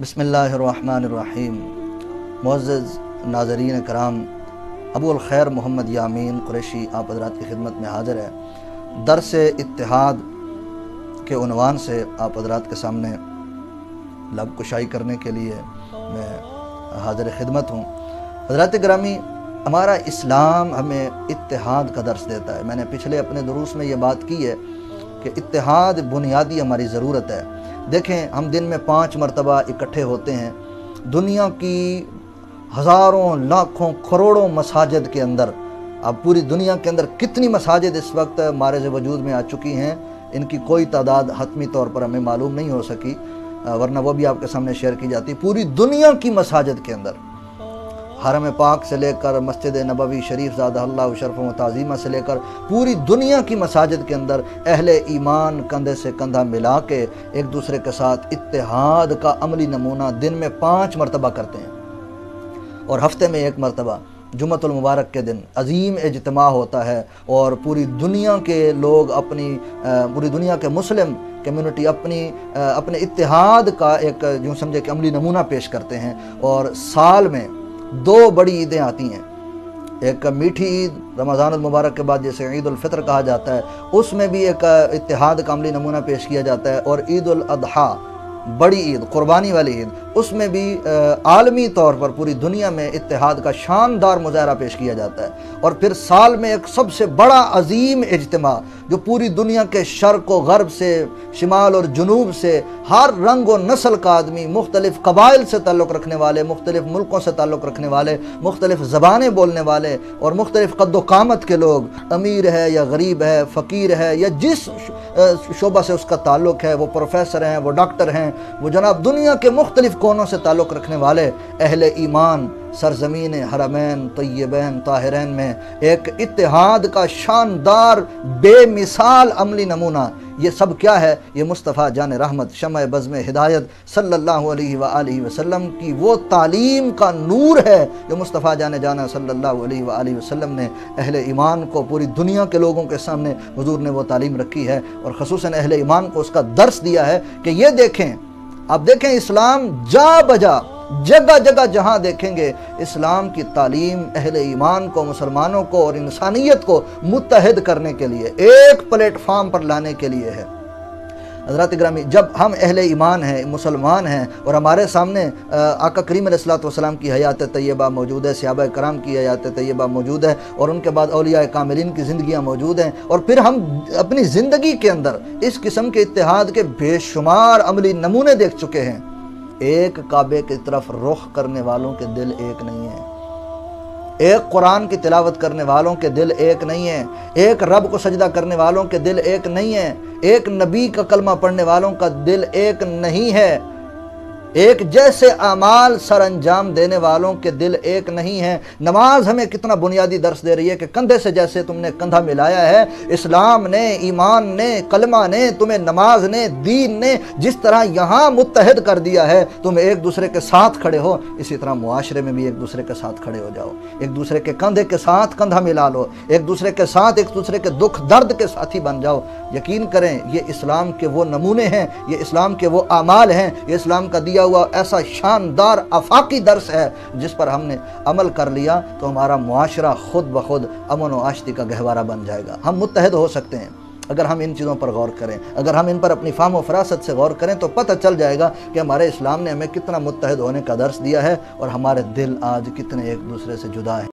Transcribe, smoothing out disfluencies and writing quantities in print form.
बिस्मिल्लाहिर्रहमानिर्रहीम। मुअज़्ज़ज़ नाज़रीन कराम, अबुल खैर मोहम्मद यामीन कुरैशी आप हज़रात की खिदमत में हाज़िर है। दर्स इत्तिहाद के उन्वान से आप हज़रात के सामने लब कुशाई करने के लिए मैं हाज़िर खिदमत हूँ। हज़रात गिरामी, हमारा इस्लाम हमें इत्तिहाद का दर्स देता है। मैंने पिछले अपने दुरूस में ये बात की है कि इत्तिहाद बुनियादी हमारी ज़रूरत है। देखें, हम दिन में 5 मरतबा इकट्ठे होते हैं। दुनिया की हज़ारों लाखों करोड़ों मसाजिद के अंदर, अब पूरी दुनिया के अंदर कितनी मसाजिद इस वक्त मारज़ वजूद में आ चुकी हैं, इनकी कोई तादाद हतमी तौर पर हमें मालूम नहीं हो सकी, वरना वो भी आपके सामने शेयर की जाती। पूरी दुनिया की मसाजिद के अंदर, हरम पाक से लेकर मस्जिद नबवी शरीफ ज़ादहल्लाहु शरफ़ व ताज़ीमा से लेकर पूरी दुनिया की मसाजिद के अंदर अहले ईमान कंधे से कंधा मिला के एक दूसरे के साथ इत्तिहाद का अमली नमूना दिन में 5 मरतबा करते हैं और हफ्ते में 1 मरतबा जुम्मतुल मुबारक के दिन अजीम इज्तिमा होता है और पूरी दुनिया के लोग पूरी दुनिया के मुस्लिम कम्युनिटी अपने इत्तिहाद का एक यूँ समझे कि अमली नमूना पेश करते हैं। और साल में 2 बड़ी ईदें आती हैं। एक मीठी ईद रमज़ानुल मुबारक के बाद जिसे ईद उल फितर कहा जाता है, उसमें भी एक इत्तिहाद का अमली नमूना पेश किया जाता है। और ईद उल अदहा, बड़ी ईद, कुर्बानी वाली ईद, उसमें भी आलमी तौर पर पूरी दुनिया में इत्तिहाद का शानदार मुजाहरा पेश किया जाता है। और फिर साल में एक सबसे बड़ा अजीम इज्तिमा जो पूरी दुनिया के शर्क़ व गर्ब से, शिमाल और जुनूब से हर रंग व नस्ल का आदमी, मुख्तलिफ़ कबाइल से ताल्लुक़ रखने वाले, मुख्तलिफ़ मुल्कों से ताल्लुक़ रखने वाले, मुख्तलिफ़ ज़बानें बोलने वाले और मुख्तलिफ़ कद्दो कामत के लोग, अमीर है या गरीब है, फ़कीर है या जिस शोबा से उसका ताल्लुक़ है, वो प्रोफेसर हैं, वो डॉक्टर हैं, वो जनाब दुनिया के मुख्तलिफ़ कोनों से ताल्लुक़ रखने वाले अहले ईमान सरज़मीन हरमैन तय्यबैन ताहिरैन में एक इत्तिहाद का शानदार बेमिसाल अमली नमूना, ये सब क्या है? ये मुस्तफ़ा जान रहमत शमअ बज़्म हिदायत सल्लल्लाहु अलैहि वसल्लम की वो तालीम का नूर है जो मुस्तफ़ा जान सल्लल्लाहु अलैहि वसल्लम ने अहले ईमान को, पूरी दुनिया के लोगों के सामने हुजूर ने वो तालीम रखी है और ख़ुसूसन अहले ईमान को उसका दर्स दिया है कि ये देखें, आप देखें इस्लाम जा बजा जगह जगह जहाँ देखेंगे इस्लाम की तालीम अहले ईमान को, मुसलमानों को और इंसानियत को मुत्तहिद करने के लिए, एक प्लेटफार्म पर लाने के लिए है। हज़रात गिरामी, जब हम अहले ईमान हैं, मुसलमान हैं और हमारे सामने आका करीम अलैहिस्सलातु वस्सलाम की हयात तय्यबा मौजूद है, सहाबा कराम की हयात तय्यबा मौजूद है और उनके बाद औलिया कामिलीन की ज़िंदगियाँ मौजूद हैं, और फिर हम अपनी ज़िंदगी के अंदर इस किस्म के इत्तिहाद के बेशुमार अमली नमूने देख चुके हैं। एक काबे की तरफ रुख करने वालों के दिल एक नहीं है, एक कुरान की तिलावत करने वालों के दिल एक नहीं है, एक रब को सजदा करने वालों के दिल एक नहीं है, एक नबी का कलमा पढ़ने वालों का दिल एक नहीं है, एक जैसे अमाल सर अंजाम देने वालों के दिल एक नहीं है। नमाज हमें कितना बुनियादी दर्स दे रही है कि कंधे से जैसे तुमने कंधा मिलाया है, इस्लाम ने, ईमान ने, कलमा ने, तुम्हें नमाज ने, दीन ने जिस तरह यहाँ मुत्तहिद कर दिया है, तुम एक दूसरे के साथ खड़े हो, इसी तरह मुआशरे में भी एक दूसरे के साथ खड़े हो जाओ, एक दूसरे के कंधे के साथ कंधा मिला लो, एक दूसरे के साथ एक दूसरे के दुख दर्द के साथी बन जाओ। यकीन करें, ये इस्लाम के वो नमूने हैं, ये इस्लाम के वो आमाल हैं, ये इस्लाम का दिया हुआ ऐसा शानदार आफाकी दर्स है जिस पर हमने अमल कर लिया तो हमारा मुआशरा खुद ब खुद अमन व आश्ती का गहवारा बन जाएगा। हम मुत्तहिद हो सकते हैं अगर हम इन चीज़ों पर गौर करें, अगर हम इन पर अपनी फ़हम व फ़रासत से गौर करें तो पता चल जाएगा कि हमारे इस्लाम ने हमें कितना मुत्तहिद होने का दर्स दिया है और हमारे दिल आज कितने एक दूसरे से जुदा हैं।